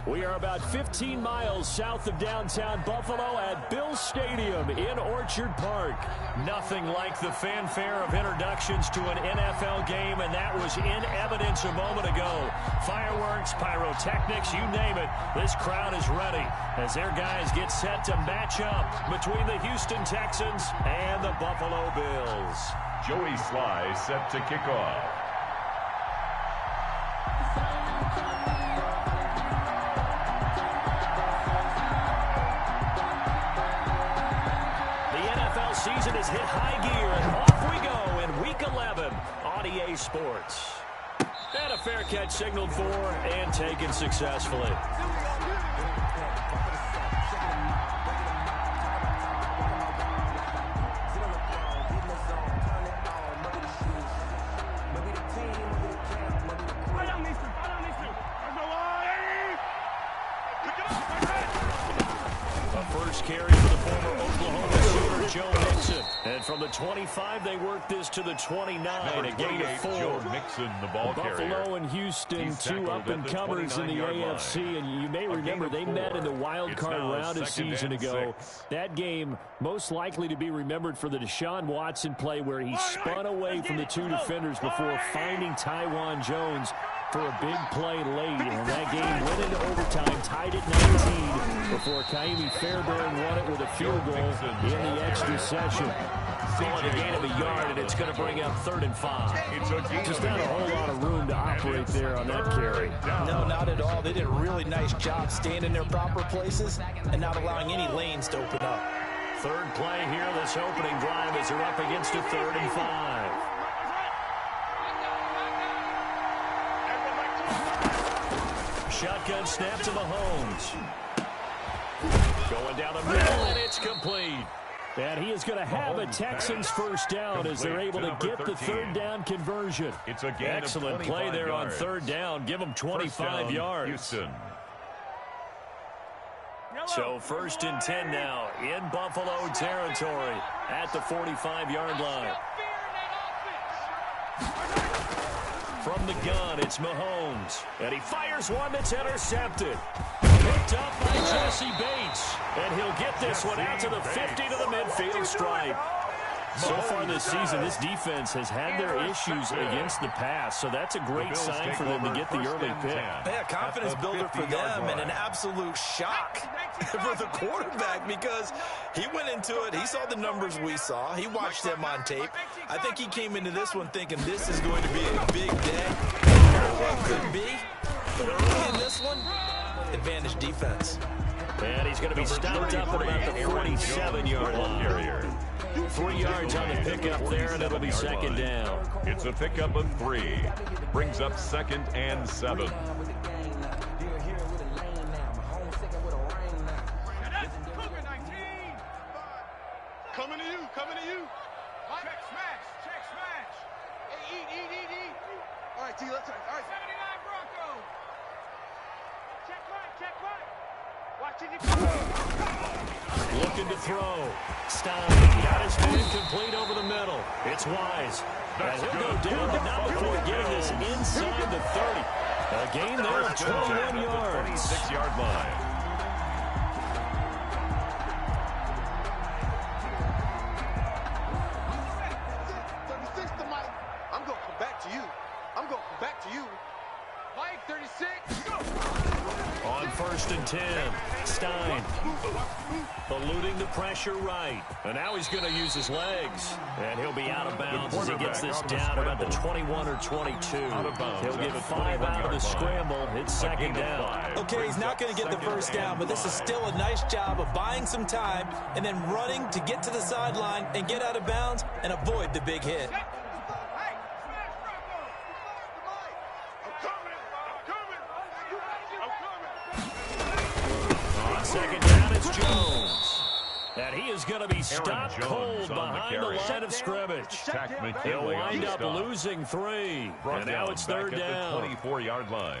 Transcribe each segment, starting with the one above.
We are about 15 miles south of downtown Buffalo at Bill Stadium in Orchard Park. Nothing like the fanfare of introductions to an NFL game, and that was in evidence a moment ago. Fireworks, pyrotechnics, you name it. This crowd is ready as their guys get set to match up between the Houston Texans and the Buffalo Bills. Joey Sly set to kick off. Season is hit high gear, and off we go in Week 11 on EA Sports. And a fair catch signaled for and taken successfully. A first carry for the former Oklahoma shooter, Joe Mixon. And from the 25, they work this to the 29. A gain of 4. Joe Mixon, the ball Buffalo and Houston, two up-and-comers in the AFC. And you may remember they met in the wild card round a season ago. That game most likely to be remembered for the Deshaun Watson play where he spun away from the two defenders before finding Tywan Jones for a big play late. And that game went into overtime, tied at 19 before Kaimi Fairbairn won it with a field goal in the extra session. Calling a gain of a yard, and it's going to bring up 3rd and 5. Just not a whole lot of room to operate there on that carry. No, not at all. They did a really nice job staying in their proper places and not allowing any lanes to open up. Third play here, this opening drive as they're up against a 3rd and 5. Shotgun snap to Mahomes. Going down the middle, and it's complete. And he is going to have a Texans first down as they're able to get the 3rd down conversion. It's a gain Excellent play there on 3rd down. Give them 25 yards. Houston. So 1st and 10 now in Buffalo territory at the 45-yard line. From the gun, it's Mahomes. And he fires one that's intercepted. Picked up by Jesse Bates. And he'll get this one out to the 50 to the midfield stripe. So far this season, this defense has had their issues against the pass, so that's a great sign for them to get the early pick. Yeah, confidence builder for them and an absolute shock for the quarterback because he went into it. He saw the numbers we saw. He watched them on tape. I think he came into this one thinking this is going to be a big day. What could be? But early in this one, advantage defense. And he's going to be stopped up at about the 47-yard line. 3 yards on the pickup there, and it'll be 2nd down. It's a pickup of 3. Brings up 2nd and 7. Coming to you, coming to you. Check smash, check smash. Hey, eat. All right, T, let's all right. 79 Broncos. Check right. Watching you. Looking to throw. Stein got his man complete over the middle. It's Wise. And he'll go down, but not before getting this inside the 30. A gain there of 21 yards. 26-yard line. I'm going to come back to you. Mike, 36. Go. On 1st and 10, Stein eluding the pressure right. And now he's going to use his legs. And he'll be out of bounds as he gets this down about the 21 or 22. He'll give it 5 out of the scramble. It's 2nd down. Okay, he's not going to get the first down, but this is still a nice job of buying some time and then running to get to the sideline and get out of bounds and avoid the big hit. On 2nd down, it's Jones. And he is going to be stopped cold behind the line of scrimmage. He'll wind up losing 3. And now it's 3rd down. 24-yard line.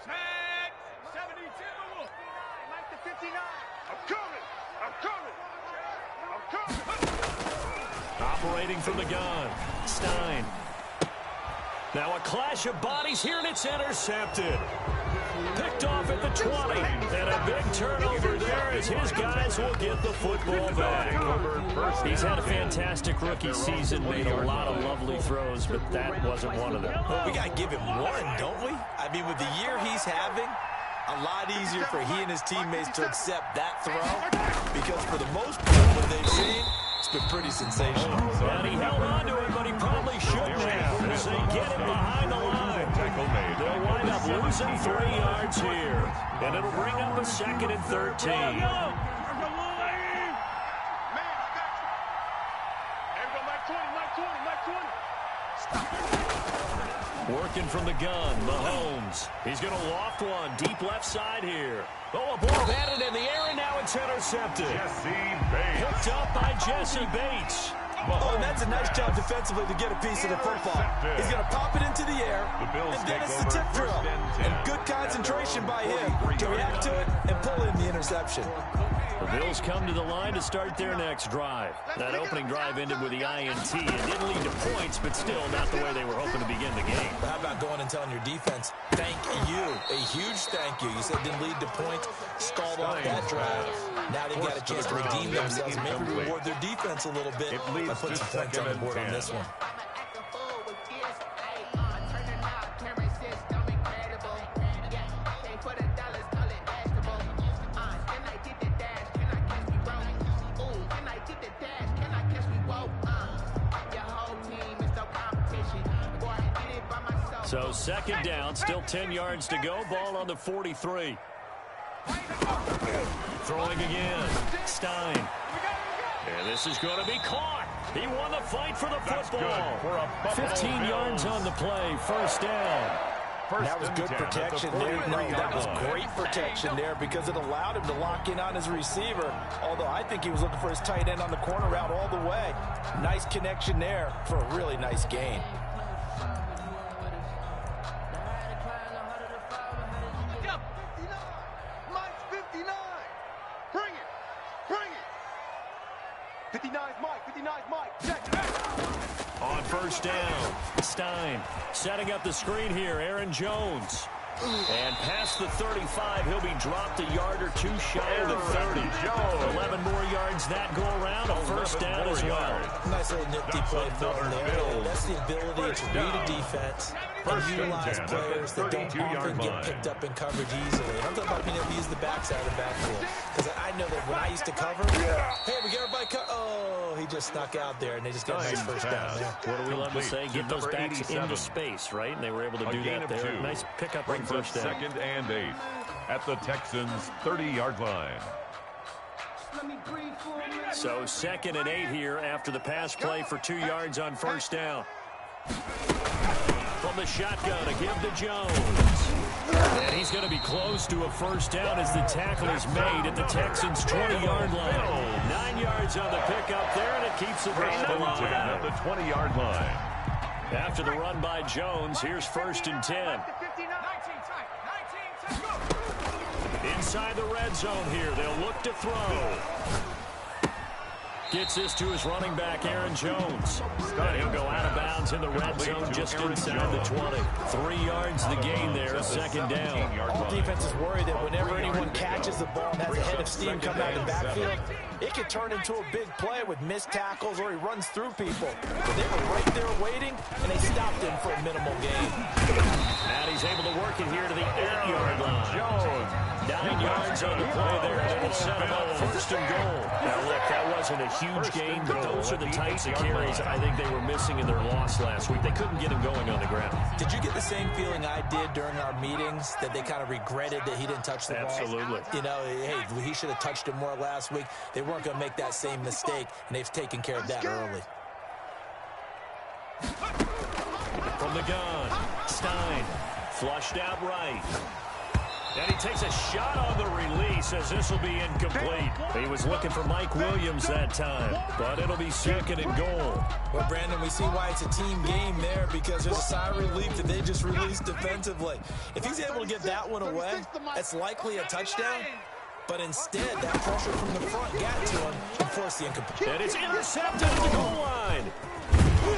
Set. 72. Mike to 59. I'm coming. Separating from the gun. Stein. Now a clash of bodies here, and it's intercepted. Picked off at the 20. And a big turnover there as his guys will get the football back. He's had a fantastic rookie season, made a lot of lovely throws, but that wasn't one of them. Well, we got to give him one, don't we? I mean, with the year he's having, a lot easier for he and his teammates to accept that throw, because for the most part, what they've seen, it's been pretty sensational. And he held on to it, but he probably shouldn't have, as they get him behind the line. They'll wind up losing 3 yards here, and it'll bring up a 2nd and 13. Working from the gun, Mahomes. He's going to loft one, deep left side here. Oh, a ball batted in the air, and now it's intercepted. Picked up by Jesse Bates. Oh, and that's a nice job defensively to get a piece of the football. He's going to pop it into the air, and then it's the tip drill. And good concentration by him to react to it and pull in the interception. The Bills come to the line to start their next drive. That opening drive ended with the INT. It didn't lead to points, but still not the way they were hoping to begin the game. But how about going and telling your defense, thank you, a huge thank you. You said it didn't lead to points, stalled off that drive. Now they've got a chance to redeem themselves, maybe reward their defense a little bit by putting some points on the board on this one. So 2nd down, still 10 yards to go. Ball on the 43. Throwing again. Stein. And this is going to be caught. He won the fight for the football. 15 yards on the play. 1st down. That was good protection there. No, that was great protection there because it allowed him to lock in on his receiver. Although I think he was looking for his tight end on the corner route all the way. Nice connection there for a really nice gain. On 1st down, Stein setting up the screen here. Aaron Jones. And past the 35, he'll be dropped a yard or 2 shy of the 30. 11 more yards that go around, a 1st down as well. Nice little nifty play for him there. That's the ability to read a defense and utilize players that don't often get picked up in coverage easily. I'm talking about being able to use the backside of the backfield. Because I know that when I used to cover, hey, we got everybody he just snuck out there, and they just got a nice 1st down there. What do we love to say? Get those backs into space, right? And they were able to do that there. Nice pickup on 1st down. 2nd and 8 at the Texans' 30-yard line. So 2nd and 8 here after the pass play for 2 yards on 1st down. From the shotgun, a give to Jones. And he's going to be close to a 1st down as the tackle is made at the Texans' 20-yard line. 9 yards on the pickup there, and it keeps it right alive. At the 20-yard line. After the run by Jones, here's 1st and 10. Inside the red zone here, they'll look to throw. Gets this to his running back, Aaron Jones. And he'll go out of bounds in the red zone just inside the 20. 3 yards the gain there, 2nd down. All defenses worry that whenever anyone catches the ball and has a head of steam come out of the backfield, it can turn into a big play with missed tackles or he runs through people. But they were right there waiting, and they stopped him for a minimal gain. And he's able to work it here to the 8-yard line. Jones. 9 yards on the play there, and it'll set him up 1st and goal. Now, look, that wasn't a huge gain, but those are the types of carries I think they were missing in their loss last week. They couldn't get him going on the ground. Did you get the same feeling I did during our meetings, that they kind of regretted that he didn't touch the ball? Absolutely. You know, hey, he should have touched it more last week. They weren't going to make that same mistake, and they've taken care of that early. From the gun, Stein, flushed out right. And he takes a shot on the release as this will be incomplete. He was looking for Mike Williams that time, but it'll be 2nd and goal. Well, Brandon, we see why it's a team game there, because there's a sigh of relief that they just released defensively. If he's able to get that one away, that's likely a touchdown. But instead, that pressure from the front got to him and forced force the incomplete. And it's intercepted at the goal line.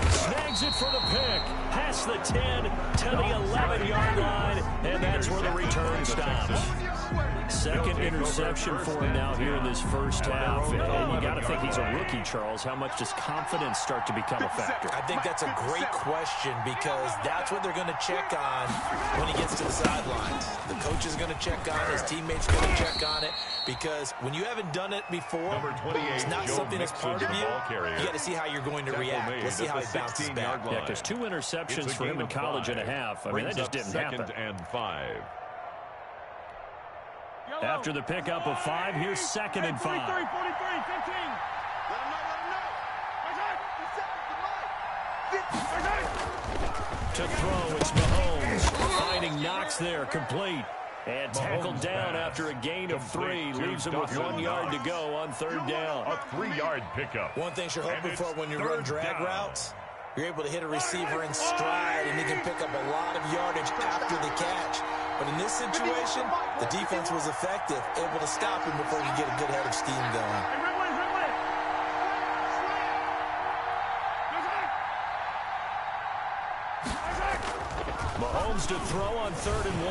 Snags it for the pick. Past the 10 to the 11-yard line. And that's where the return stops. Second interception for him now here in this first half. And you got to think he's a rookie, Charles. How much does confidence start to become a factor? I think that's a great question because that's what they're going to check on when he gets to the sidelines. The coach is going to check on it. His teammates are going to check on it because when you haven't done it before, it's not something that's part of you. You got to see how you're going to react. Let's see how he bounces back. Yeah, because 2 interceptions for him in college and a half. I mean, that just didn't happen. Second and 5. After the pickup of 5, here's second and 5. 43, 15. Let him know. To throw, it's Mahomes. Finding Knox there, complete. And tackled down after a gain of 3. Leaves him with 1 yard to go on third down. A 3-yard pickup. One thing you're hoping for when you run drag routes, you're able to hit a receiver in stride, and he can pick up a lot of yardage after the catch. But in this situation, the defense was effective, able to stop him before he get a good head of steam going. Mahomes to throw on 3rd and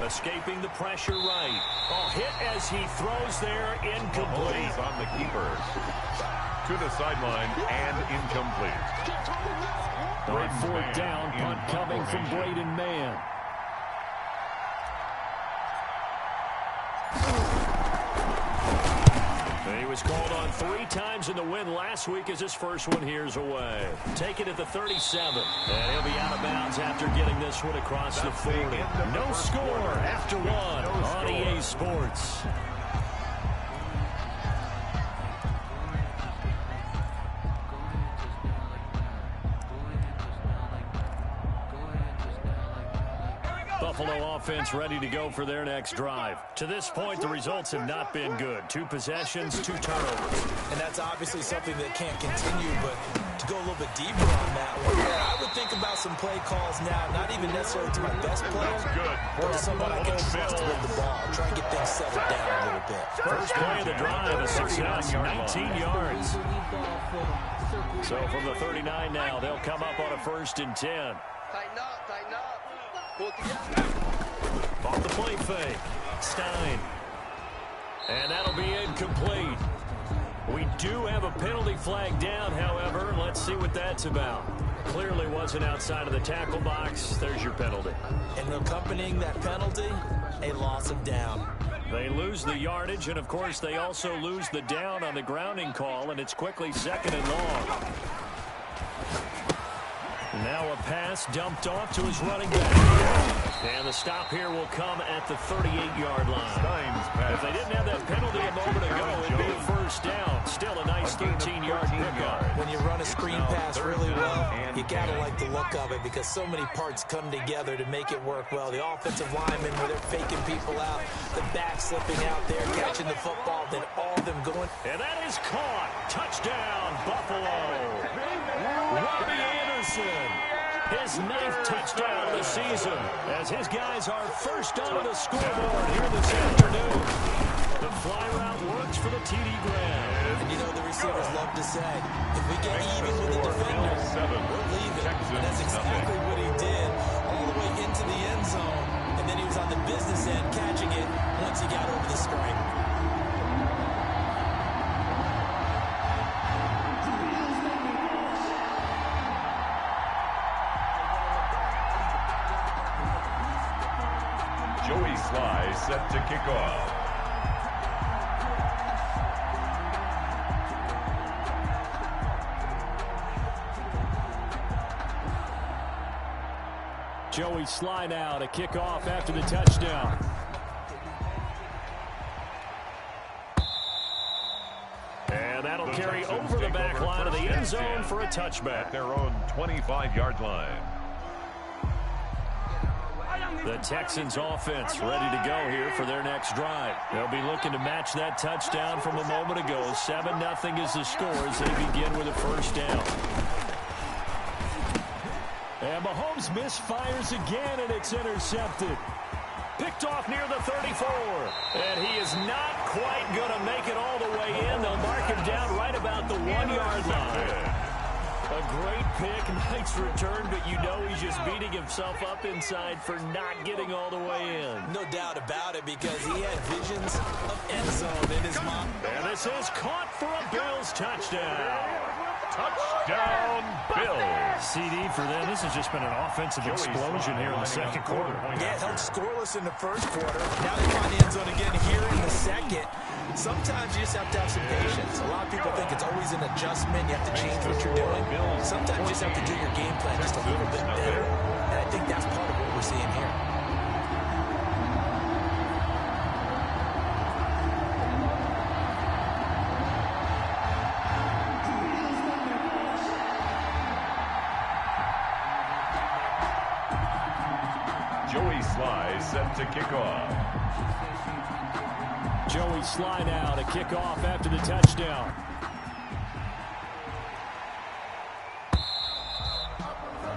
1. Escaping the pressure right. Oh, hit as he throws there, incomplete. Mahomes on the keeper. To the sideline and incomplete. On 4th down, punt coming from Braden Mann. He was called on 3 times in the win last week as his first one here's away. Take it at the 37. And he'll be out of bounds after getting this one across the 40. No score after 1 on EA Sports. Buffalo offense ready to go for their next drive. To this point, the results have not been good. 2 possessions, 2 turnovers. And that's obviously something that can't continue, but to go a little bit deeper on that one, I would think about some play calls now, not even necessarily to my best player, but to someone I can trust with the ball. Try and get things settled down a little bit. First play of the drive, a success, 19 yards. So from the 39 now, they'll come up on a 1st and 10. Tighten up, tighten up. Off the play fake. Stein. And that'll be incomplete. We do have a penalty flag down, however. Let's see what that's about. Clearly wasn't outside of the tackle box. There's your penalty. And accompanying that penalty, a loss of down. They lose the yardage, and of course they also lose the down on the grounding call, and it's quickly 2nd and long. Now a pass dumped off to his running back. And the stop here will come at the 38-yard line. If they didn't have that penalty a moment ago, it'd be a 1st down. Still a nice 13-yard pickup. When you run a screen pass really well, you got to like the look of it because so many parts come together to make it work well. The offensive linemen, where they're faking people out, the back slipping out there, catching the football, then all of them going. And that is caught. Touchdown, Buffalo. Robbie Anderson. His 9th touchdown of the season as his guys are first onto the scoreboard here this afternoon. The fly route works for the TD Graham. And you know the receivers love to say, if we get even with the defender, we're leaving. And that's exactly what he did all the way into the end zone. And then he was on the business end catching it once he got over the stripe. Set to kick off. Joey Sly now to kick off after the touchdown. And that'll carry over the back line of the end zone for a touchback. At their own 25-yard line. The Texans offense ready to go here for their next drive. They'll be looking to match that touchdown from a moment ago. 7-0 is the score as they begin with a 1st down. And Mahomes misfires again, and it's intercepted. Picked off near the 34. And he is not quite going to make it all the way in. They'll mark him down right about 1-yard line. A great pick, nice return, but you know he's just beating himself up inside for not getting all the way in. No doubt about it, because he had visions of end zone in his mind. And this is caught for a Bills touchdown. Touchdown, Bills. CD for them. This has just been an offensive explosion here in the second quarter. Yeah, held scoreless in the first quarter. Now they find the end zone again here in the second. Sometimes you just have to have some patience. A lot of people think it's always an adjustment. You have to change what you're doing. Sometimes you just have to do your game plan just a little bit better. And I think that's part of what we're seeing here. Joey Sly set to kick off. Joey Sly now to kick off after the touchdown.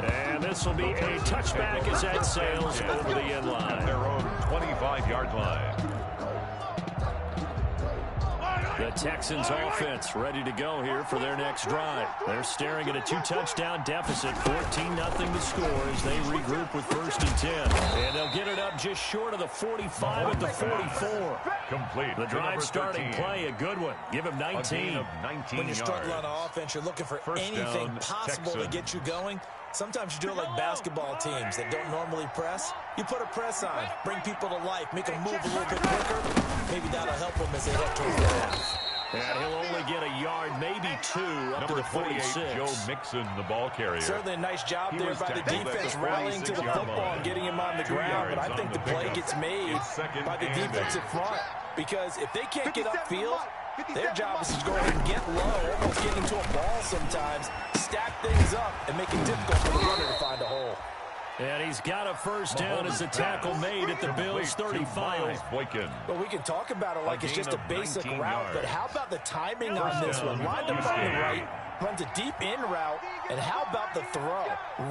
And this will be a touchback as that sails over the end line. Their own 25-yard line. The Texans offense ready to go here for their next drive. They're staring at a 2-touchdown deficit, 14-0 to score as they regroup with 1st and 10. And they'll get it up just short of the 45 at the 44. Complete. The drive starting play, a good one. Give him 19. When you're struggling on offense, you're looking for anything possible to get you going. Sometimes you do it like basketball teams that don't normally press. You put a press on, bring people to life, make them move a little bit quicker. Maybe that'll help them as they head towards the half. And he'll only get a yard, maybe 2, up to the 46. Joe Mixon, the ball carrier. Certainly a nice job there by the defense rallying to the football and getting him on the ground. But I think the play gets made by the defensive front. Because if they can't get upfield, their job is to go ahead and get low, almost get into a ball sometimes, stack things up, and make it difficult for the runner to find a hole. And he's got a first down as the tackle made at the Bills' 35. Well, we can talk about it like it's just a basic route, but how about the timing on this one? Lined up on the right, runs a deep in route, and how about the throw?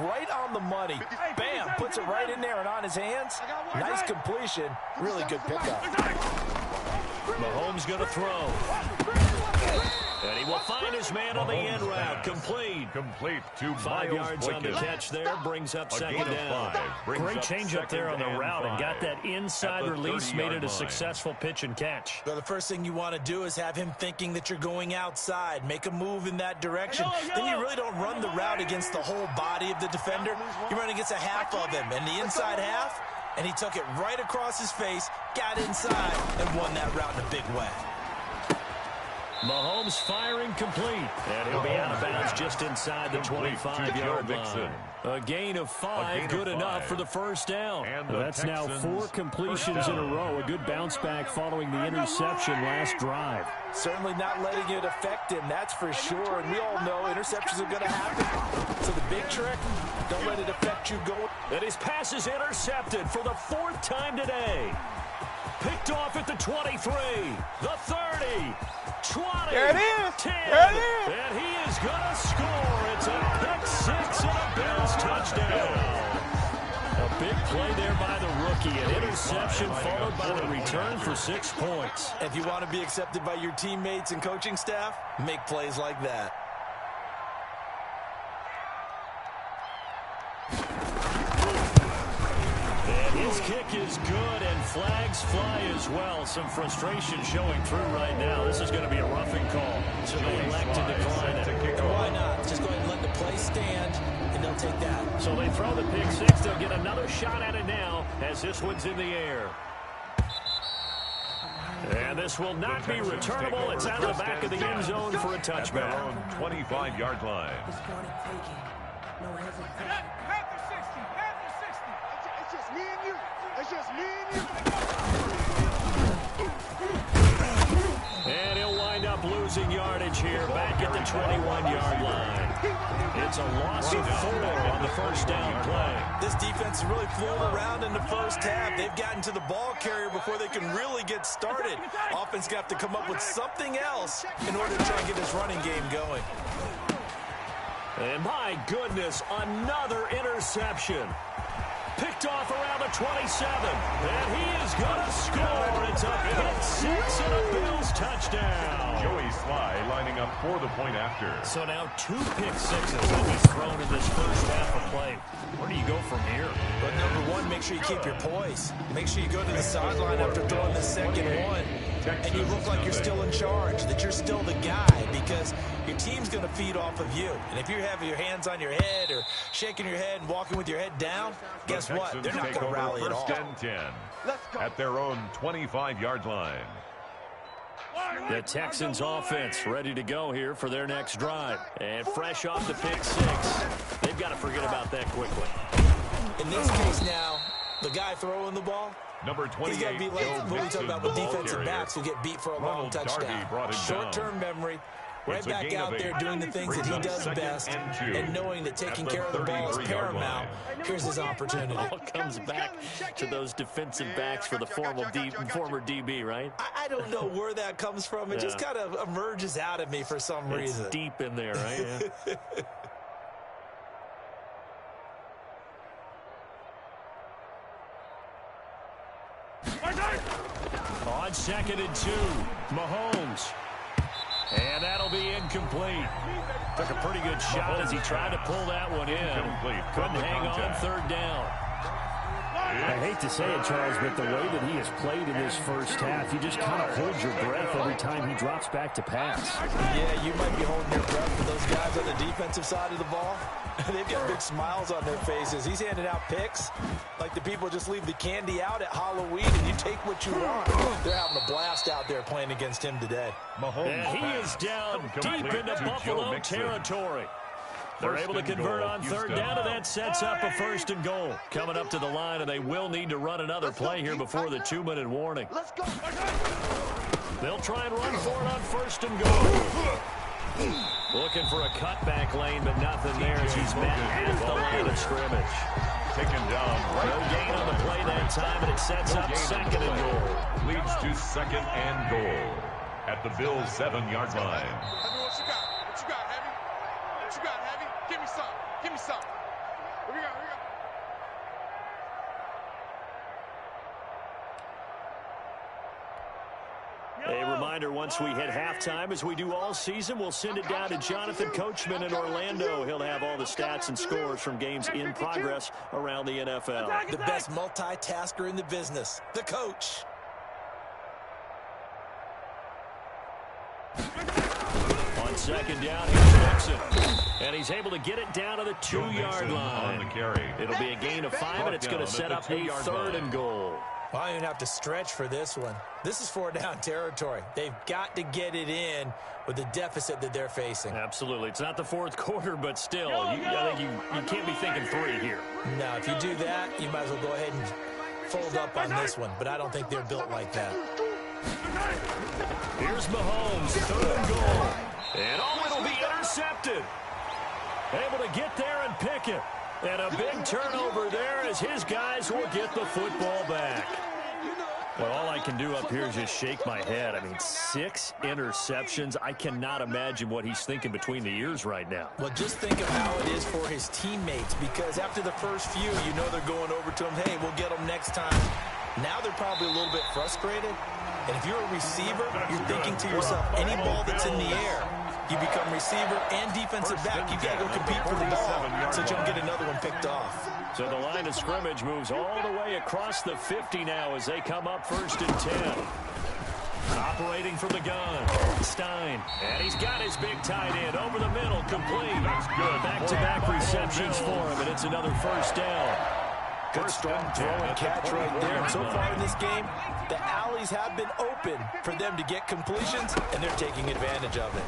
Right on the money. Bam, puts it right in there and on his hands. Nice completion. Really good pickup. Mahomes going to throw. And he will find his man on the end route. Complete to 5 yards on the catch there. Brings up 2nd down. Great change up there on the route and got that inside release. Made it a successful pitch and catch. Well, the first thing you want to do is have him thinking that you're going outside. Make a move in that direction. Then you really don't run the route against the whole body of the defender. You run against a half of him. And the inside half, and he took it right across his face, got inside, and won that route in a big way. Mahomes firing complete. And he'll be out of bounds just inside the 25-yard line. A gain of 5, good enough for the first down. That's now 4 completions in a row. A good bounce back following the interception last drive. Certainly not letting it affect him, that's for sure. And we all know interceptions are going to happen. So the big trick, don't let it affect you going. And his pass is intercepted for the 4th time today. Picked off at the 23, the 30, 20, there it is. 10, there it is. And he is going to score. It's a pick 6 and a Bills touchdown. A big play there by the rookie. An interception followed by the return for 6 points. If you want to be accepted by your teammates and coaching staff, make plays like that. His kick is good, and flags fly as well. Some frustration showing through right now. This is going to be a roughing call, so they elect to decline it. And why not? Just go ahead and let the play stand, and they'll take that. So they throw the pick 6. They'll get another shot at it now as this one's in the air. And this will not be returnable. It's out of the back of the end zone for a touchback. 25-yard line. And he'll wind up losing yardage here back at the 21-yard line. It's a loss of 4 on the first down play. This defense is really fooling around in the first half. They've gotten to the ball carrier before they can really get started. Offense got to come up with something else in order to try and get this running game going. And my goodness, another interception. picked off around the 27. And he is going to score. It's a pick six and a Bills touchdown. Joey Sly lining up for the point after. So now 2 pick sixes that he's thrown in this first half of play. Where do you go from here? But number one, make sure you keep your poise. Make sure you go to the sideline after throwing the second one. And you look like you're still in charge, that you're still the guy, because your team's going to feed off of you. And if you have your hands on your head or shaking your head and walking with your head down, guess what? They're not going to rally at all. First and 10 at their own 25-yard line. The Texans offense ready to go here for their next drive. And fresh off the pick six, they've got to forget about that quickly. In this case now, the guy throwing the ball, Number 28, he's got to be like what we talk about with defensive backs who get beat for a long touchdown. Short-term memory, right back out there doing the things that he does best, and knowing that taking care of the ball is paramount. Here's his opportunity. All comes back to those defensive backs for the former DB, right? I don't know where that comes from. It just kind of emerges out of me for some reason. It's deep in there, right? Yeah. On 2nd and 2, Mahomes. And that'll be incomplete. Took a pretty good shot as he tried to pull that one in. Couldn't hang on 3rd down. I hate to say it, Charles, but the way that he has played in this first half, you just kind of hold your breath every time he drops back to pass. Yeah, you might be holding your breath for those guys on the defensive side of the ball. They've got big smiles on their faces. He's handing out picks like the people just leave the candy out at Halloween and you take what you want. They're having a blast out there playing against him today. And he is down deep into Buffalo territory. They're able to convert on 3rd down, and that sets up a 1st and goal. Coming up to the line, and they will need to run another play here before the 2-minute warning. They'll try and run for it on 1st and goal. Looking for a cutback lane, but nothing there as he's met at the line of scrimmage. Taken down. No gain on the play that time, and it sets up 2nd and goal. Leads to 2nd and goal at the Bills' 7-yard line. Heavy, what you got? What you got, Heavy? What you got, Heavy? Give me some. Give me some. What we got? What we got? A reminder, once we hit halftime, as we do all season, we'll send it down to Jonathan Coachman in Orlando. He'll have all the stats and scores from games in progress around the NFL. The best multitasker in the business, the coach. On 2nd down, here's Mixon. And he's able to get it down to the 2-yard line. On the carry. It'll be a gain of 5, and it's going to set up a 3rd and goal. Well, I don't even have to stretch for this one. This is 4-down territory. They've got to get it in with the deficit that they're facing. Absolutely. It's not the 4th quarter, but still, I think you can't be thinking 3 here. No, if you do that, you might as well go ahead and fold up on this one. But I don't think they're built like that. Here's Mahomes, 3rd and goal. And it'll be intercepted. Able to get there and pick it. And a big turnover there as his guys will get the football back. Well, all I can do up here is just shake my head. I mean, 6 interceptions. I cannot imagine what he's thinking between the ears right now. Well, just think of how it is for his teammates, because after the first few, you know they're going over to him, hey, we'll get them next time. Now they're probably a little bit frustrated. And if you're a receiver, you're thinking to yourself, any ball that's in the air, you become receiver and defensive back. You've got to go compete for the ball so you don't get another one picked off. So the line of scrimmage moves all the way across the 50 now as they come up 1st and 10. Operating from the gun, Stein. And he's got his big tight end over the middle, complete. That's good. Back-to-back receptions for him, and it's another 1st down. Good strong throw and catch right there. And so far in this game, the alleys have been open for them to get completions, and they're taking advantage of it.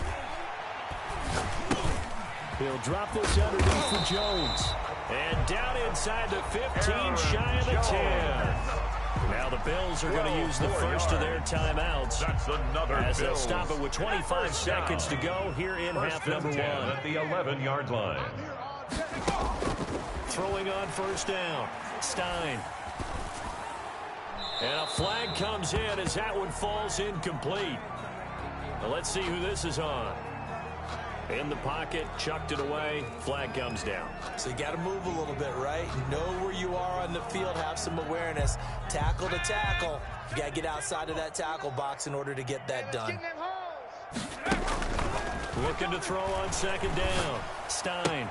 He'll drop this underneath for Jones. And down inside the 15, shy of the 10. Now the Bills are going to use the first of their timeouts. That's another as they'll stop it with 25 seconds to go here in half number 1. At the 11-yard line. Throwing on 1st down, Stein. And a flag comes in as that one falls incomplete. Now let's see who this is on. In the pocket, chucked it away, flag comes down. So you got to move a little bit, right? Know where you are on the field, have some awareness. Tackle to tackle. You got to get outside of that tackle box in order to get that done. Looking to throw on second down. Stein.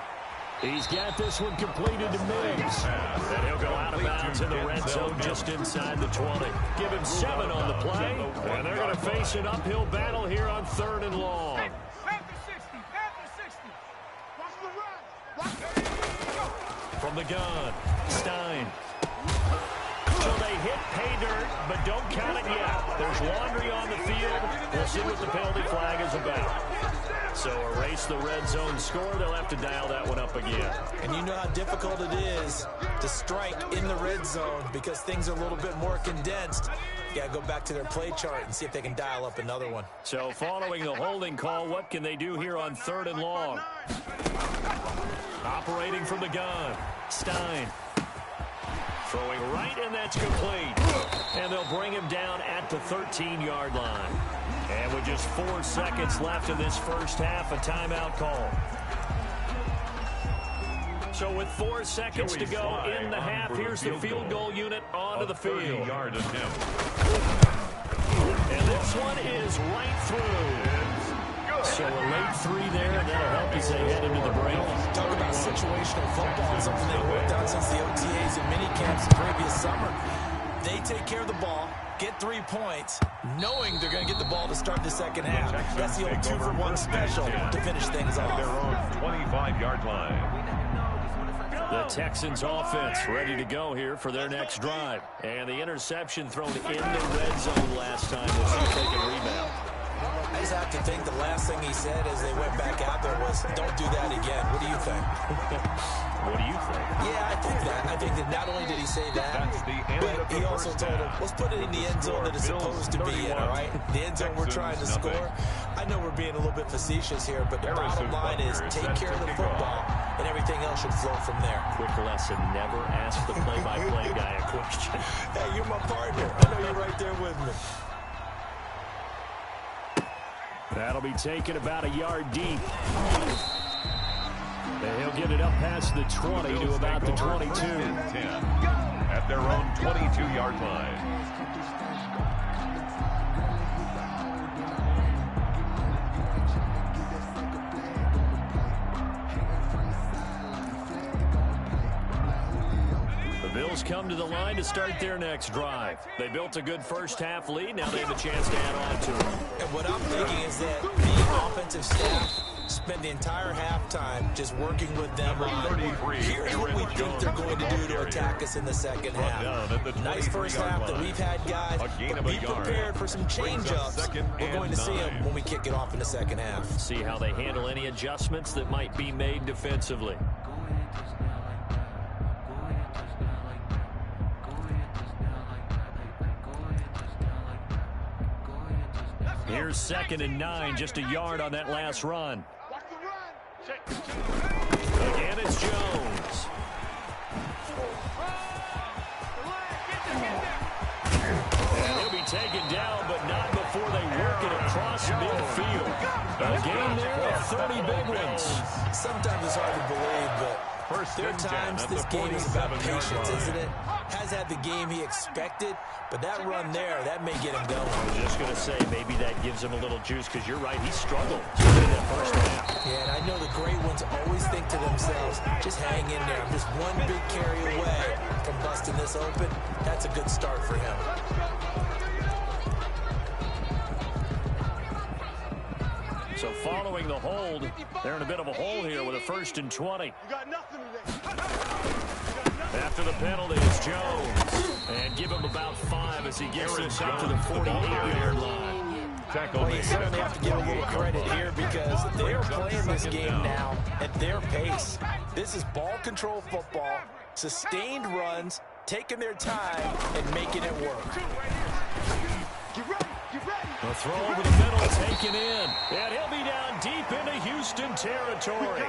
He's got this one completed to Migs. And he'll go out of bounds in the red zone just inside the 20. Give him 7 on the play. And they're going to face an uphill battle here on 3rd and long. From the gun, Stein. So they hit pay dirt, but don't count it yet. There's laundry on the field. We'll see what the penalty flag is about. So erase the red zone score. They'll have to dial that one up again. And you know how difficult it is to strike in the red zone because things are a little bit more condensed. You got to go back to their play chart and see if they can dial up another one. So following the holding call, what can they do here on 3rd and long? Operating from the gun, Stein. Throwing right, and that's complete. And they'll bring him down at the 13-yard line. And with just 4 seconds left in this first half, a timeout call. So with 4 seconds to go in the half, here's the field goal unit onto the field. Yard attempt. And this one is right through. So a late 3 there, and that'll help as they head into the break. Talk about situational football, and something they've worked on since the OTAs and mini camps the previous summer. They take care of the ball, get 3 points, knowing they're going to get the ball to start the second half. That's the old 2-for-1 special to finish things off. Their own 25-yard line. The Texans offense ready to go here for their next drive. And the interception thrown in the red zone last time. We'll see if they can rebound. I just have to think the last thing he said as they went back out there was, don't do that again. What do you think? What do you think? Yeah, I think that. I think that not only did he say that, but he also told him, let's put it in the end zone that it's supposed to be in, all right? The end zone we're trying to score. I know we're being a little bit facetious here, but the bottom line is take care of the football, and everything else should flow from there. Quick lesson, never ask the play-by-play guy a question. Hey, you're my partner. I know you're right there with me. That'll be taken about a yard deep. And he'll get it up past the 20 to about the 22. 10 at their own 22-yard line. The Bills come to the line to start their next drive. They built a good first-half lead. Now they have a chance to add on to it. And what I'm thinking is that the offensive staff spend the entire halftime just working with them on here's what we think they're going to do to attack us in the second half. Nice first half that we've had, guys, but be prepared for some change-ups. We're going to see them when we kick it off in the second half. See how they handle any adjustments that might be made defensively. Here's 2nd and 9, just a yard on that last run. Again, it's Jones. And he'll be taken down, but not before they work it across midfield. A game there of 30 big ones. Sometimes it's hard to believe, but there are times this game is about patience, isn't it? Has had the game he expected, but that run there, that may get him going. I was just going to say, maybe that gives him a little juice, because you're right, he struggled in that first half. Yeah, and I know the great ones always think to themselves, just hang in there. I'm just one big carry away from busting this open. That's a good start for him. So following the hold, they're in a bit of a hole here with a 1st and 20. After the penalty is Jones. And give him about 5 as he gets this up to the 48-yard line. Well, you certainly have to give a little credit here because they're playing this game now at their pace. This is ball control football, sustained runs, taking their time, and making it work. A throw over the middle, taken in. And he'll be down deep into Houston territory.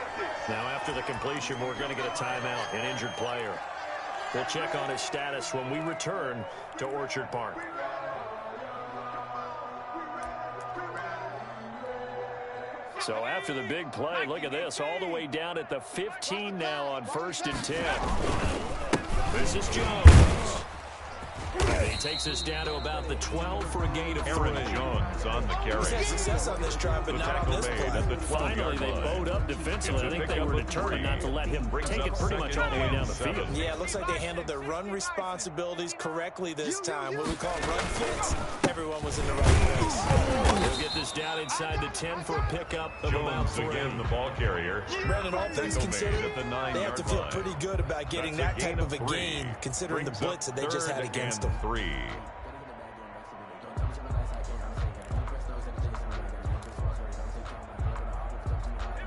Now after the completion, we're going to get a timeout, an injured player. We'll check on his status when we return to Orchard Park. So after the big play, look at this, all the way down at the 15 now on 1st and 10. This is Jones. And he takes us down to about the 12 for a gain of 3. Jones on the carry. He's had success on this drive, but not on this play. Finally, they bowed up defensively. I think they were determined not to let him take it pretty much all the way down the field. Yeah, it looks like they handled their run responsibilities correctly this time. What we call run fits, everyone was in the right place. They'll get this down inside the 10 for a pickup of about 3. Again, the ball carrier. Brandon, all things considered, they have to feel pretty good about getting that type of a gain, considering the blitz that they just had against them. 3.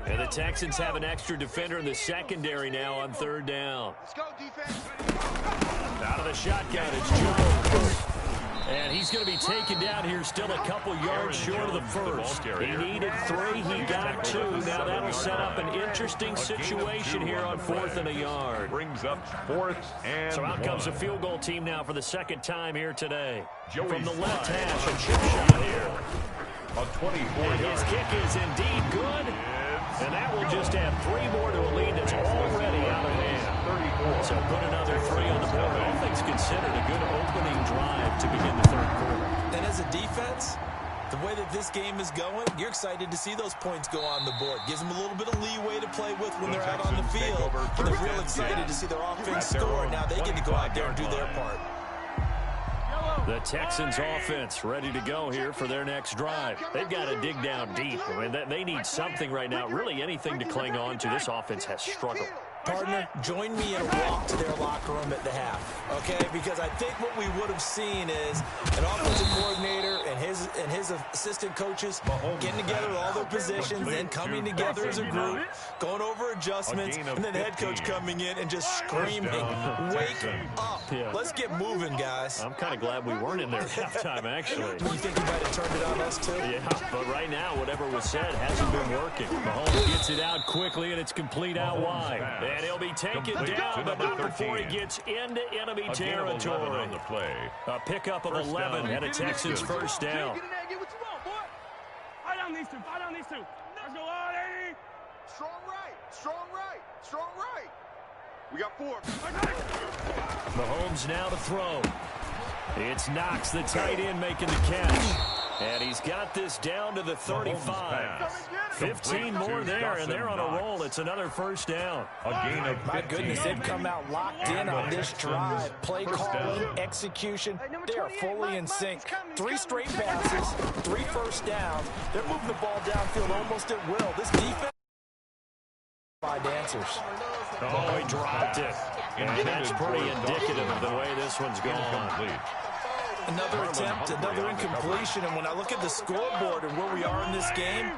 And the Texans have an extra defender in the secondary now on 3rd down. Let's go, defense. Out of the shotgun, it's Jones. And he's going to be taken down here, still a couple yards short of the first. He needed 3, he got 2. Now that'll set up an interesting situation here on 4th and a yard. Brings up 4th and So out 1. comes the field goal team now for the 2nd time here today. From the left hash, a chip shot here. A 24-yard. His kick is indeed good. And that will just add 3 more to a lead that's already out of hand. So put another 3 on the board. All things considered, a good opening drive to begin the 3rd quarter. And as a defense, the way that this game is going, you're excited to see those points go on the board. Gives them a little bit of leeway to play with when they're out on the field. And they're real excited to see their offense score. Now they get to go out there and do their part. The Texans offense ready to go here for their next drive. They've got to dig down deep. I mean, they need something right now, really anything to cling on to. This offense has struggled. Partner, join me in a walk to their locker room at the half, okay? Because I think what we would have seen is an offensive coordinator and his assistant coaches getting together with all their positions, then coming together as a group, going over adjustments, and then the head coach coming in and just screaming, wake up. Yeah. Let's get moving, guys. I'm kind of glad we weren't in there at halftime, actually. Do you think he might have turned it on us, too? Yeah, but right now, whatever was said hasn't been working. Mahomes gets it out quickly, and it's complete out wide. And he'll be taken down, but not before he gets into enemy territory. On the play. A pickup of 11 and a Texans first down. Get in there, get what you want, boy. Fight on these two, fight on these two. Let's go, all 80. Strong right, strong right, strong right. We got 4. Mahomes now to throw. It's Knox, the tight end, making the catch. And he's got this down to the 35. 15 more there, and they're on a roll. It's another first down. A gain of 15. My goodness, they've come out locked in on this drive. Play calling, execution, they are fully in sync. 3 straight passes, 3 first downs. They're moving the ball downfield almost at will. This defense find answers. Oh, he dropped it. And that's pretty indicative of the way this one's gone. Another attempt, another incompletion, and when I look at the scoreboard and where we are in this game,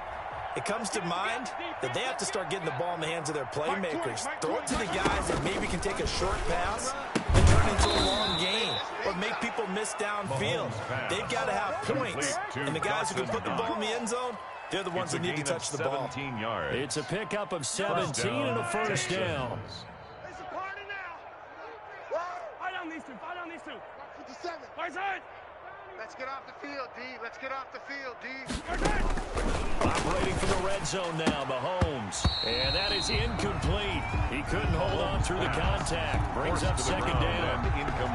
it comes to mind that they have to start getting the ball in the hands of their playmakers. Throw it to the guys that maybe can take a short pass and turn it into a long gain or make people miss downfield. They've got to have points, and the guys who can put the ball in the end zone, they're the ones that need to touch the ball. It's a pickup of 17 and a first down. It's a party now. Fight on these two, fight on these two. 57. Right side. Let's get off the field, D. Let's get off the field, D. Right side. Operating for the red zone now, Mahomes. And that is incomplete. He couldn't hold on through the contact. Brings up second down.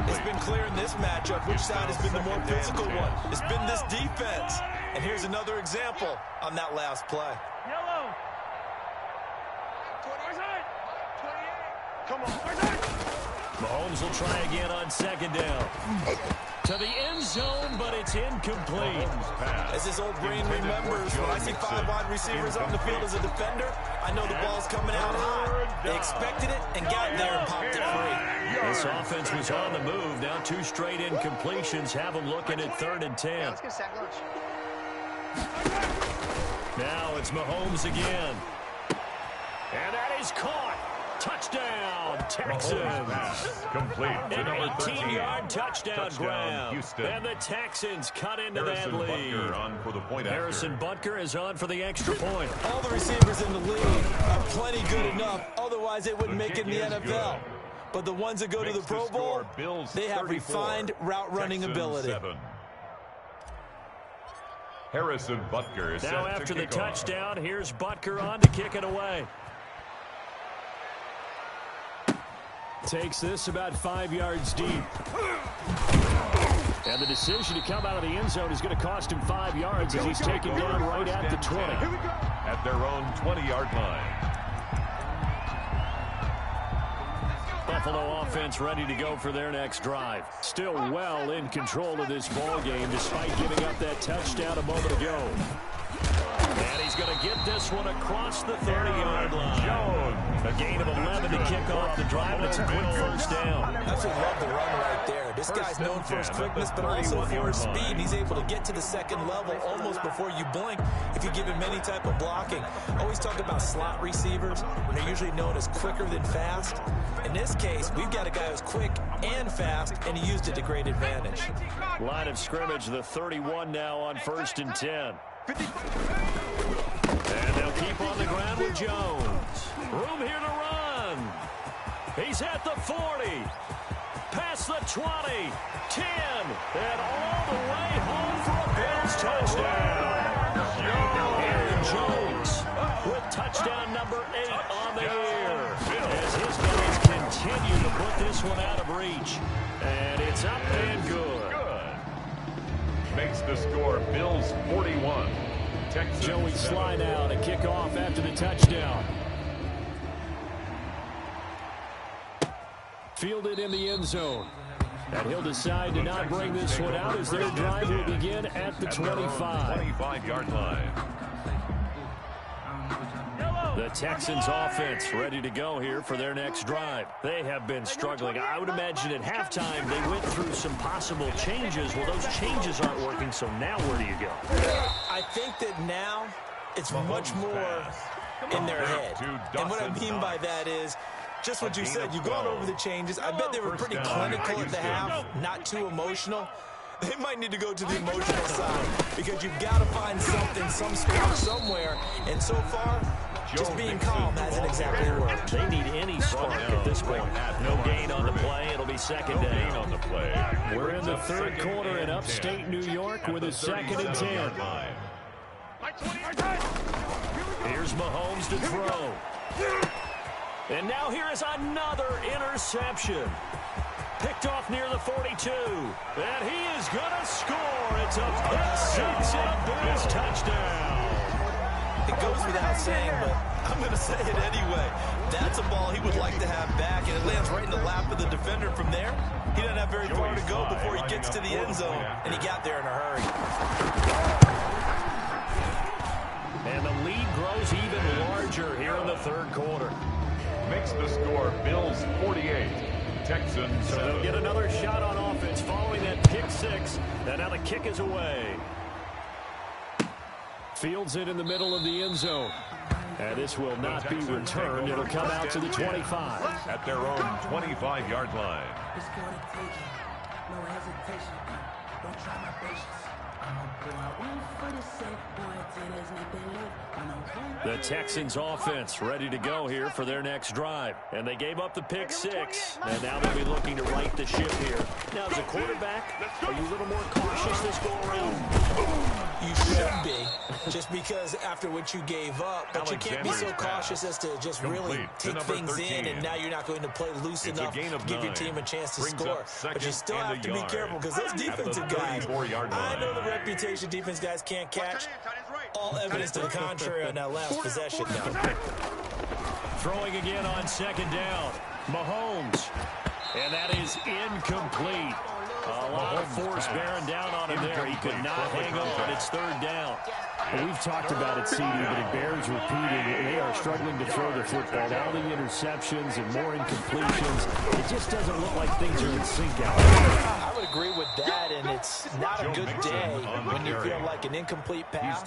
It's been clear in this matchup which side has been the more physical one. It's been this defense. And here's another example on that last play. Yellow. 20. Right side. 28. Come on. Right side. Mahomes will try again on second down. To the end zone, but it's incomplete. As this old brain remembers, when I see 5 wide receivers on the field as a defender, I know the ball's coming out high. They expected it and got there and popped it free. This offense was on the move. Now 2 straight incompletions have them looking at 3rd and 10. Let's get sack lunch. Now it's Mahomes again. And that is caught. Touchdown, Texans. Complete. An 18-yard touchdown grab. Houston. And the Texans cut into that lead. On for the point Harrison Butker is on for the extra point. All the receivers in the league are plenty good enough. Otherwise, they wouldn't make it in the NFL. But the ones that go to the Pro Bowl, they have refined route running ability. Harrison Butker is now set after to the kick off. touchdown, here's Butker on to kick it away. Takes this about 5 yards deep. And the decision to come out of the end zone is going to cost him 5 yards as he's taken down right at the 20. At their own 20-yard line. Buffalo offense ready to go for their next drive. Still well in control of this ball game despite giving up that touchdown a moment ago. And he's going to get this one across the 30-yard line. A gain of 11 to kick off the drive, and it's a quick first down. Absolutely love the run right there. This guy's known for his quickness, but also for his speed. He's able to get to the second level almost before you blink if you give him any type of blocking. Always talk about slot receivers, and they're usually known as quicker than fast. In this case, we've got a guy who's quick and fast, and he used it to great advantage. Line of scrimmage, the 31 now on 1st and 10. And they'll keep on the ground with Jones. Room here to run. He's at the 40. Past the 20. 10. And all the way home for a Bills touchdown. Aaron Jones with touchdown number 8 on the year. As his guys continue to put this one out of reach. And it's up and good. Makes the score Bills 41. Texans Joey Sly now to kick off after the touchdown. Fielded in the end zone. And he'll decide to not bring this one out as their drive will begin at the 25. 25-yard line. The Texans offense ready to go here for their next drive. They have been struggling. I would imagine at halftime they went through some possible changes. Well, those changes aren't working, so now where do you go? I think that now it's much more in their head. And what I mean by that is just what you said. You've gone over the changes. I bet they were pretty clinical at the half, not too emotional. They might need to go to the emotional side because you've got to find something, some spark somewhere. And so far, just being calm hasn't exactly worked. They need any spark at this point. No gain on the play. It'll be second down. On the play. We're in the third quarter in upstate New York with a 2nd and 10. Here's Mahomes to throw. And now here is another interception. Picked off near the 42. And he is going to score. It's a pick-6 and a Bills touchdown. It goes without saying, but I'm going to say it anyway. That's a ball he would like to have back, and it lands right in the lap of the defender from there. He doesn't have very far to go before he gets to the end zone, and he got there in a hurry. And the lead grows even larger here in the third quarter. Makes the score Bills 48. Texans. So they'll get another shot on offense following that pick-6. And now the kick is away. Fields it in the middle of the end zone. And this will not be returned. It'll come out to the 25. At their own 25-yard line. No hesitation. Don't try my patience. The Texans offense ready to go here for their next drive. And they gave up the pick-6. And now they'll be looking to right the ship here. Now, as a quarterback, are you a little more cautious this go-around? You should be, just because after what you gave up. But you can't be so cautious as to just really take things in, and now you're not going to play loose enough to give your team a chance to score. But you still have to be careful because those defensive guys, I know the reputation defense guys can't catch. All evidence to the contrary on that last possession now. Throwing again on 2nd down. Mahomes. And that is incomplete. A lot of force bearing down on him there. He could not hang on. It's 3rd down. Well, we've talked about it, CD, but it bears repeating. They are struggling to throw the football. All the interceptions and more incompletions. It just doesn't look like things are in sync out there. I would agree with that, and it's not a good day when you feel like an incomplete pass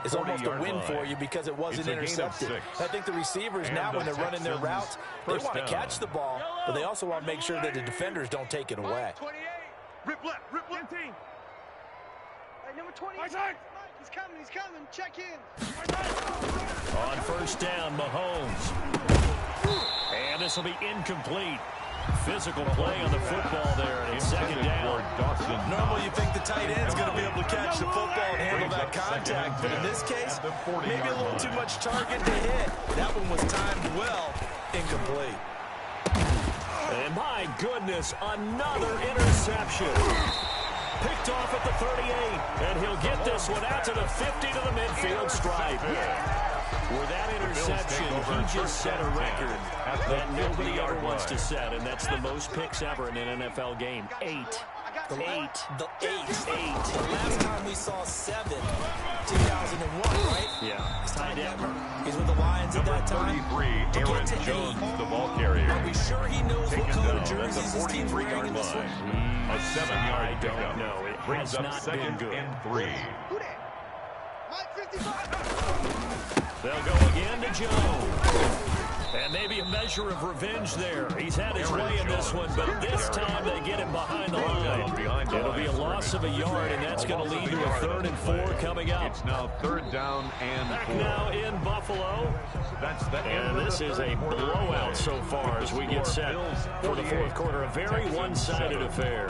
is almost a win for you because it wasn't intercepted. I think the receivers now, when they're running their routes, they want to catch the ball, but they also want to make sure that the defenders don't take it away. Rip left, 15. Hey, number 20. He's coming, check in. On 1st down, Mahomes. And this will be incomplete. physical play on the football there, and it's second down. Normally you think the tight end's going to be able to catch the football and handle that contact, but in this case, maybe a little too much target to hit. That one was timed well, incomplete. And my goodness, another interception. Picked off at the 38, and he'll get this one out to the 50 to the midfield stripe. With that interception, he just set a record that nobody ever wants to set, and that's the most picks ever in an NFL game. 8. The last time we saw 7, 2001, right? Yeah. Tied ever. He's with the Lions at that time. Number 33, Aaron Jones, the ball carrier. Are we sure he knows what Taken color down jerseys his team's wearing in this one? A 7-yard pickup. I don't know. It brings has up not second been good. and 3. They'll go again to Jones. And maybe a measure of revenge there. He's had his way in this one, but this time they get him behind the line. It'll be a loss of a yard, and that's going to lead to a 3rd and 4 coming up. It's now 3rd down and 4. Back now in Buffalo. That's the And this is a blowout so far as we get set for the 4th quarter. A very one-sided affair.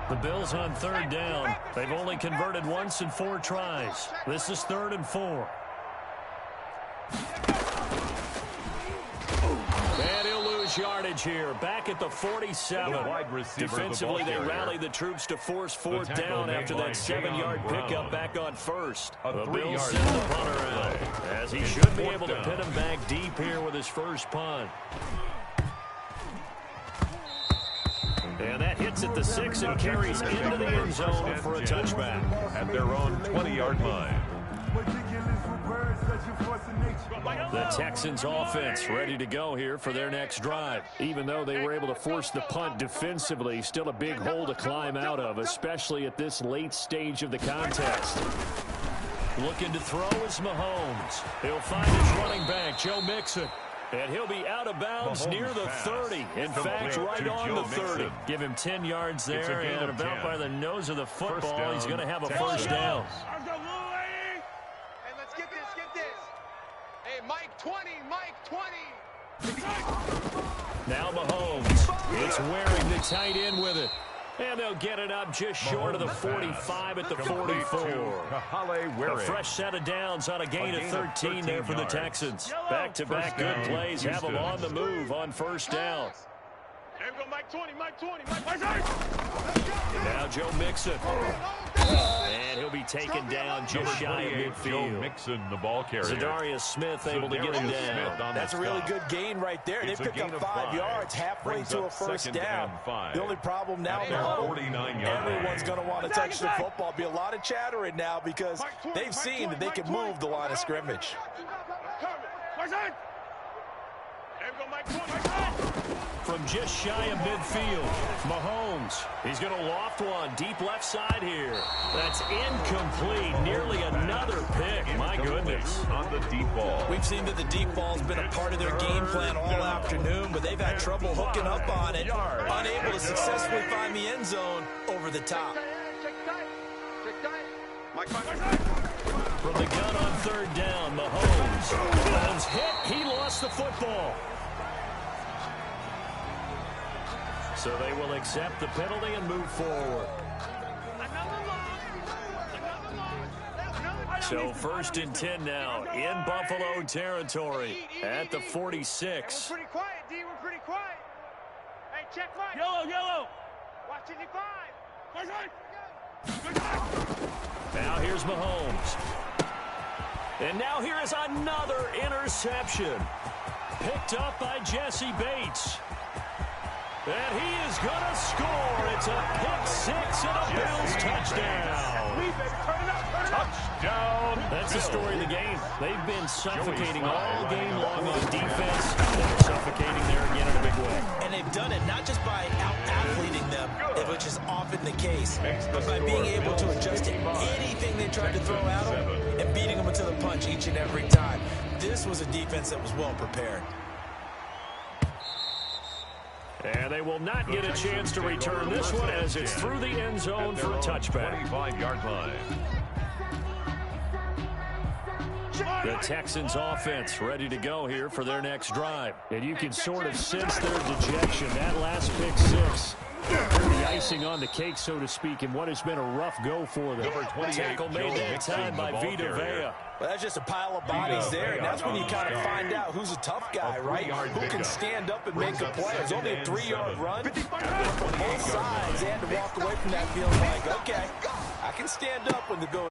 The Bills on 3rd down. They've only converted once in 4 tries. This is 3rd and 4. And he'll lose yardage here. Back at the 47. Defensively, they rally the troops to force 4th down after that 7-yard pickup back on 1st. The Bills send the punter out, as he should be able to pin him back deep here with his first punt. And that hits at the 6 and carries into the end zone for a touchback. At their own 20-yard line. The Texans offense ready to go here for their next drive. Even though they were able to force the punt defensively, still a big hole to climb out of, especially at this late stage of the contest. Looking to throw is Mahomes. He'll find his running back, Joe Mixon. And he'll be out of bounds near the 30. In fact, right on the 30. Give him 10 yards there, and about by the nose of the football, he's going to have a first down. Hey, let's get this. Hey, Mike 20. Now Mahomes. It's wearing the tight end with it. And they'll get it up just short of the 45 at the 44. A fresh set of downs on a gain of 13 there for the Texans. Back-to-back good plays have them on the move on 1st down. There we go, Mike 20. Now Joe Mixon. And he'll be taken down just shy of midfield. Joe Mixon, the ball carrier. Zadarius Smith able to get him down. That's a really good gain right there. They pick up 5 yards halfway to a 1st down. The only problem now, everyone's going to want to touch the football. Be a lot of chattering now because they've seen that they can move the line of scrimmage. From just shy of midfield, Mahomes. He's going to loft one deep left side here. That's incomplete. Nearly another pick. My goodness. On the deep ball. We've seen that the deep ball's been a part of their game plan all afternoon, but they've had trouble hooking up on it. Unable to successfully find the end zone over the top. From the gun on 3rd down, Mahomes hit. He lost the football. So they will accept the penalty and move forward. So 1st and 10 now in Buffalo territory at the 46. We're pretty quiet, D. We're pretty quiet. Hey, check Mike. Yellow. Watch 55. Now here's Mahomes. And now here is another interception. Picked up by Jesse Bates. And he is going to score. It's a pick 6 and a Bills touchdown. Touchdown. That's the story of the game. They've been suffocating all game long on defense. They're suffocating there again in a big way. And they've done it not just by out-athleting them, which is often the case, but by being able to adjust to anything they tried to throw at them and beating them to the punch each and every time. This was a defense that was well prepared. And they will not get a chance to return this one as it's through the end zone for a touchback. 25-yard line. The Texans offense ready to go here for their next drive. And you can sort of sense their dejection. That last pick six, the icing on the cake, so to speak, in what has been a rough go for them. Number 28, tackle made that time by Vita Vea. Well, that's just a pile of bodies there, and that's when you kind of find out who's a tough guy, right? Who can stand up and make a play. It's only a 3-yard run. From both sides, they had to walk away from that feeling like, okay, I can stand up when the go.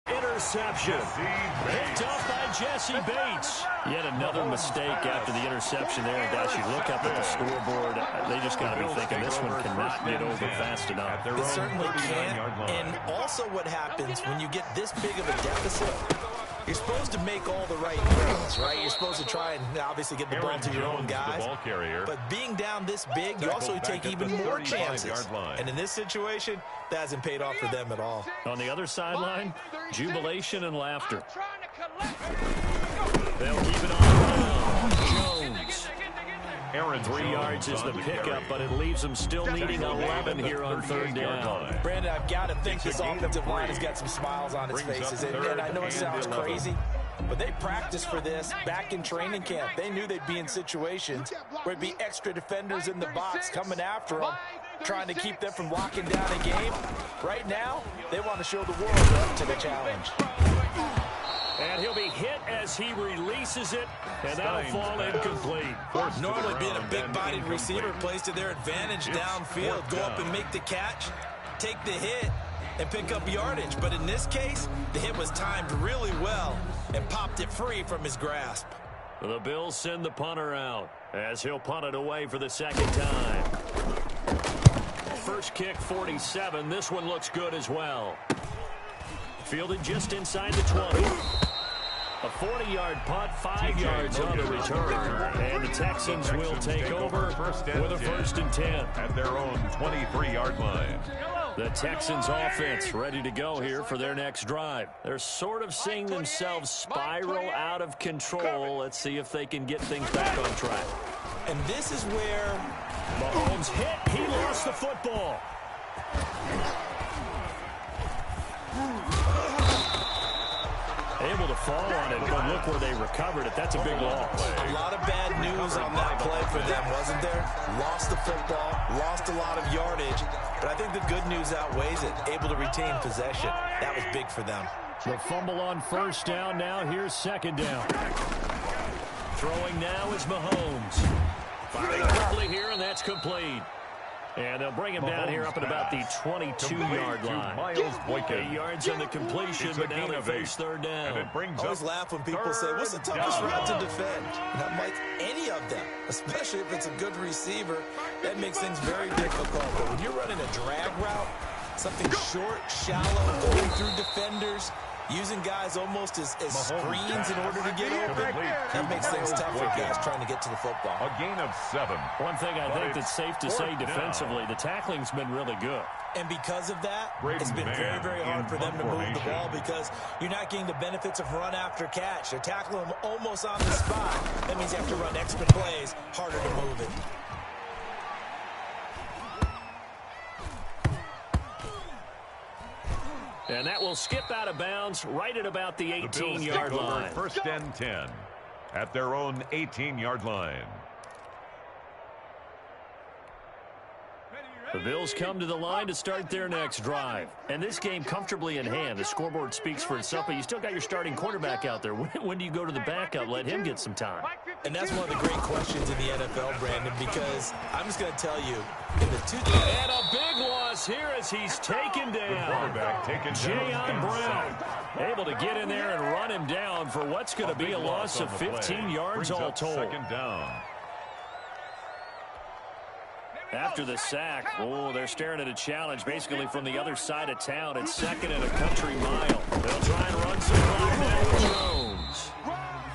Interception. Picked up by Jesse Bates. Yet another mistake after the interception there. And guys, you look up at the scoreboard, they just got to be thinking this one cannot get over fast enough. It certainly can't. And also what happens when you get this big of a deficit, you're supposed to make all the right throws, right? You're supposed to try and obviously get the ball to your own guys. But being down this big, you also take even more chances. And in this situation, that hasn't paid off for them at all. On the other sideline, jubilation and laughter. They'll keep it on. Jones. 3 yards is the pickup, but it leaves them still needing 11 here on third down. Brandon, I've got to think this offensive line has got some smiles on its faces. And I know it sounds crazy, but they practiced for this back in training camp. They knew they'd be in situations where it'd be extra defenders in the box coming after them, trying to keep them from locking down a game. Right now, they want to show the world up to the challenge. And he'll be hit as he releases it, and that'll fall incomplete. Normally being a big-bodied receiver plays to their advantage downfield. Go up and make the catch, take the hit, and pick up yardage. But in this case, the hit was timed really well and popped it free from his grasp. The Bills send the punter out as he'll punt it away for the second time. First kick, 47. This one looks good as well. Fielded just inside the 20. A 40-yard punt, 5 yards on the return. And the Texans will take over with a 1st and 10. At their own 23-yard line. The Texans offense ready to go here for their next drive. They're sort of seeing themselves spiral out of control. Let's see if they can get things back on track. And this is where Mahomes hit. He lost the football. Able to fall on it, but look where they recovered it. That's a big loss. A lot of bad news on that play for them, wasn't there? Lost the football, lost a lot of yardage, but I think the good news outweighs it. Able to retain possession. That was big for them. The fumble on first down. Now here's second down. Throwing now is Mahomes. Firing quickly here, and that's complete. And they'll bring him down here up at about the 22-yard line. 8 yards on the completion, but now they face third down. I always laugh when people say, what's the toughest route to defend? And I'm like, any of them, especially if it's a good receiver, that makes things very difficult. But when you're running a drag route, something short, shallow, going through defenders, using guys almost as screens in order to get open, that makes things tough for guys trying to get to the football. A gain of 7. One thing I think that's safe to say defensively, the tackling's been really good. And because of that, it's been very, very hard for them to move the ball because you're not getting the benefits of run after catch. They're tackling them almost on the spot. That means you have to run extra plays, harder to move it. And that will skip out of bounds right at about the 18-yard line. 1st and 10 at their own 18-yard line. The Bills come to the line to start their next drive. And this game comfortably in hand. The scoreboard speaks for itself, but you still got your starting quarterback out there. When do you go to the backup? Let him get some time. And that's one of the great questions in the NFL, Brandon, because I'm just going to tell you, in the and a big loss here as he's taken down. Jayon Brown able to get in there and run him down for what's going to be a loss of 15 yards all told. Second down. After the sack, they're staring at a challenge basically from the other side of town. It's 2nd and a country mile. They'll try and run some clock now. Jones.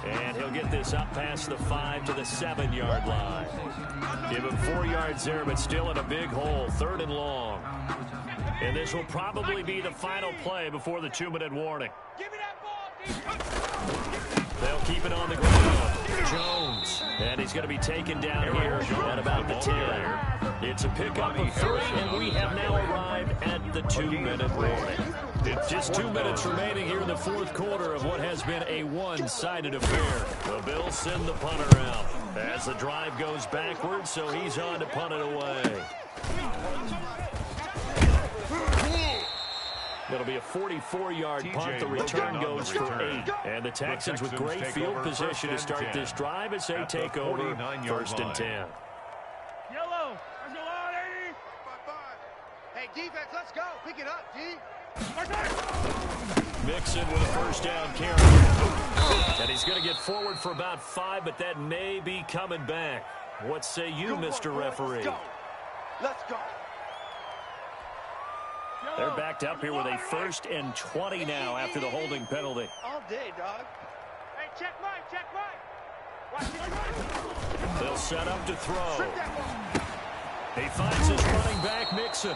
And he'll get this up past the 5 to the 7-yard line. Give him 4 yards there, but still in a big hole. 3rd and long. And this will probably be the final play before the 2-minute warning. They'll keep it on the ground. Jones. And he's going to be taken down here at about the 10. It's a pickup of 3, and we have now arrived at the 2-minute warning. Just 2 minutes remaining here in the fourth quarter of what has been a one-sided affair. The Bills send the punter out as the drive goes backwards, so he's on to punt it away. It'll be a 44-yard punt. The return goes for 8. And the Texans with great field position to start this drive as they take over first and 10. Yellow. Let's go on, 80. Hey, defense, let's go. Pick it up, D. Mixon with a first down carry. And he's going to get forward for about 5, but that may be coming back. What say you, Mr. Referee? Let's go. They're backed up here with a 1st and 20 now after the holding penalty. All day, dog. Hey, check Mike, check Mike. They'll set up to throw. He finds his running back, Mixon.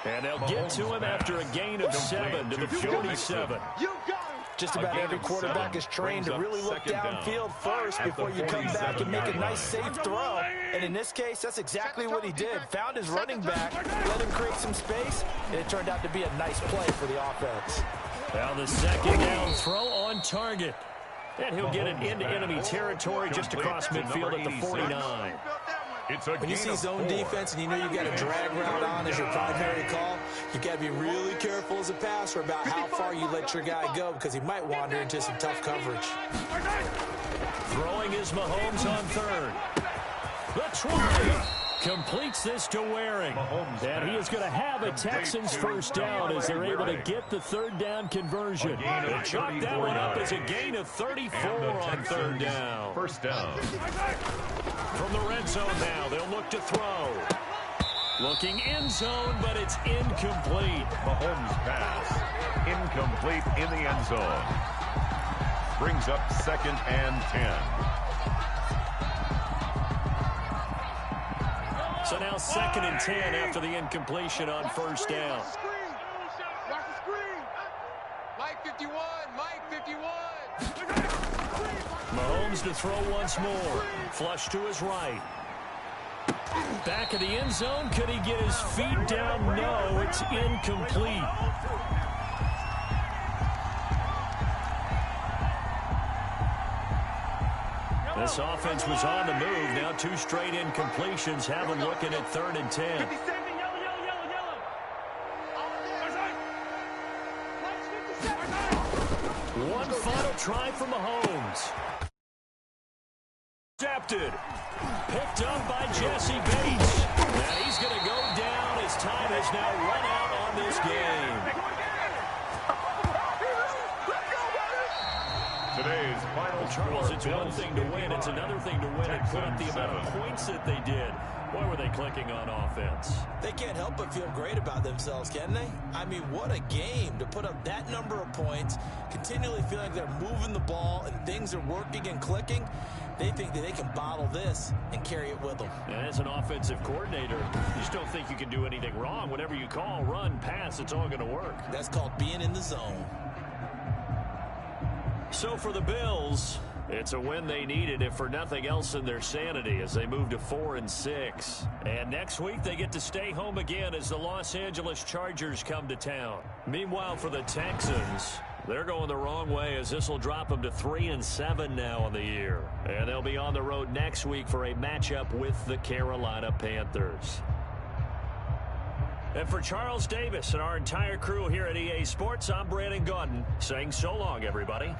And they'll get to him after a gain of 7 to the 47. You got him. Just about every quarterback is trained to really look downfield first before you come back and make a nice safe throw. And in this case, that's exactly what he did. Found his running back, let him create some space, and it turned out to be a nice play for the offense. Now the second down throw on target. And he'll get it into enemy territory just across midfield at the 49. When you see zone defense and you know you got a drag route on as your primary call, you got to be really careful as a passer about how far you let your guy go because he might wander into some tough coverage. Throwing is Mahomes on 3rd. The try completes this to Waring. And he is going to have a Texans first down as they're able to get the 3rd down conversion. They chalk that one up as a gain of 34 on 3rd down. First down. From the red zone now, they'll look to throw. Looking end zone, but it's incomplete. Mahomes pass. Incomplete in the end zone. Brings up 2nd and 10. So now 2nd and 10 after the incompletion on first down. Watch the screen. Mike 51. Mike 51. Mahomes to throw once more. Flush to his right. Back of the end zone. Could he get his feet down? No, it's incomplete. This offense was on the move. Now 2 straight incompletions have them looking at 3rd and 10. One final try for Mahomes. Intercepted. Picked up by Jesse Bates. And he's going to go down as time has now run out on this game. Today's final Charles, score. it's one thing to win. It's another thing to win and put up the amount of points that they did. Why were they clicking on offense? They can't help but feel great about themselves, can they? I mean, what a game to put up that number of points, continually feeling like they're moving the ball and things are working and clicking. They think that they can bottle this and carry it with them. And as an offensive coordinator, you just don't think you can do anything wrong. Whatever you call, run, pass, it's all going to work. That's called being in the zone. So for the Bills, it's a win they needed, if for nothing else in their sanity, as they move to 4-6. And next week they get to stay home again as the Los Angeles Chargers come to town. Meanwhile, for the Texans, they're going the wrong way, as this will drop them to 3-7 now on the year. And they'll be on the road next week for a matchup with the Carolina Panthers. And for Charles Davis and our entire crew here at EA Sports, I'm Brandon Gaudin saying so long, everybody.